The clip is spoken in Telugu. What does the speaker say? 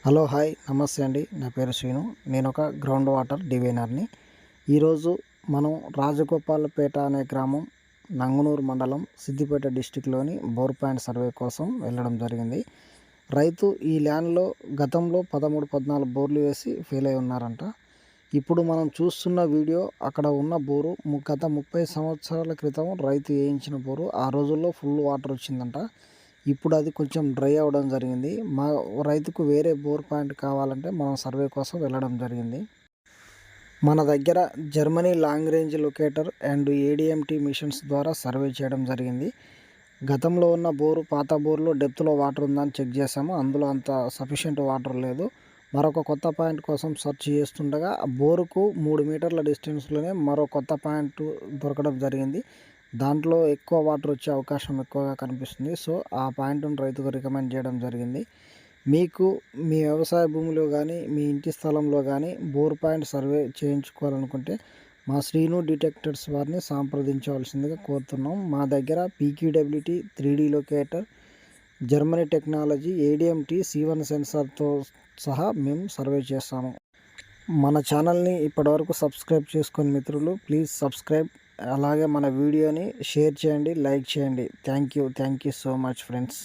హలో హాయ్ నమస్తే అండి. నా పేరు శ్రీను. నేను ఒక గ్రౌండ్ వాటర్ డివైనర్ని. ఈరోజు మనం రాజగోపాలపేట అనే గ్రామం, నంగునూరు మండలం, సిద్దిపేట డిస్టిక్లోని బోర్ పాయింట్ సర్వే కోసం వెళ్ళడం జరిగింది. రైతు ఈ ల్యాండ్లో గతంలో 13, 14 బోర్లు వేసి ఫెయిల్ అయి ఉన్నారంట. ఇప్పుడు మనం చూస్తున్న వీడియో అక్కడ ఉన్న బోరు గత 30 సంవత్సరాల క్రితం రైతు వేయించిన బోరు. ఆ రోజుల్లో ఫుల్ వాటర్ వచ్చిందంట. ఇప్పుడు అది కొంచెం డ్రై అవ్వడం జరిగింది. మా రైతుకు వేరే బోర్ పాయింట్ కావాలంటే మనం సర్వే కోసం వెళ్ళడం జరిగింది. మన దగ్గర Germany long range locator and A D M T machines ద్వారా సర్వే చేయడం జరిగింది. గతంలో ఉన్న బోరు, పాత బోర్లో డెప్త్లో వాటర్ ఉందని చెక్ చేసాము. అందులో అంత సఫిషియెంట్ వాటర్ లేదు. మరొక కొత్త పాయింట్ కోసం సెర్చ్ చేస్తుండగా బోరుకు 3 మీటర్ల డిస్టెన్స్లోనే మరో కొత్త పాయింట్ దొరకడం జరిగింది. దాంట్లో ఎక్కువ వాటర్ వచ్చే అవకాశం ఎక్కువగా కనిపిస్తుంది. సో ఆ పాయింట్ను రైతుకు రికమెండ్ చేయడం జరిగింది. మీకు మీ వ్యవసాయ భూమిలో కానీ, మీ ఇంటి స్థలంలో కానీ బోర్ పాయింట్ సర్వే చేయించుకోవాలనుకుంటే మా శ్రీను డిటెక్టర్స్ వారిని సంప్రదించవలసిందిగా కోరుతున్నాం. మా దగ్గర P Q W T 3D locator, Germany technology, A D M T C1 సెన్సార్తో సహా మేము సర్వే చేస్తాము. మన ఛానల్ని ఇప్పటివరకు సబ్స్క్రైబ్ చేసుకొని మిత్రులు ప్లీజ్ సబ్స్క్రైబ్. అలాగే మన వీడియోని షేర్ చేయండి, లైక్ చేయండి. Thank you so much friends.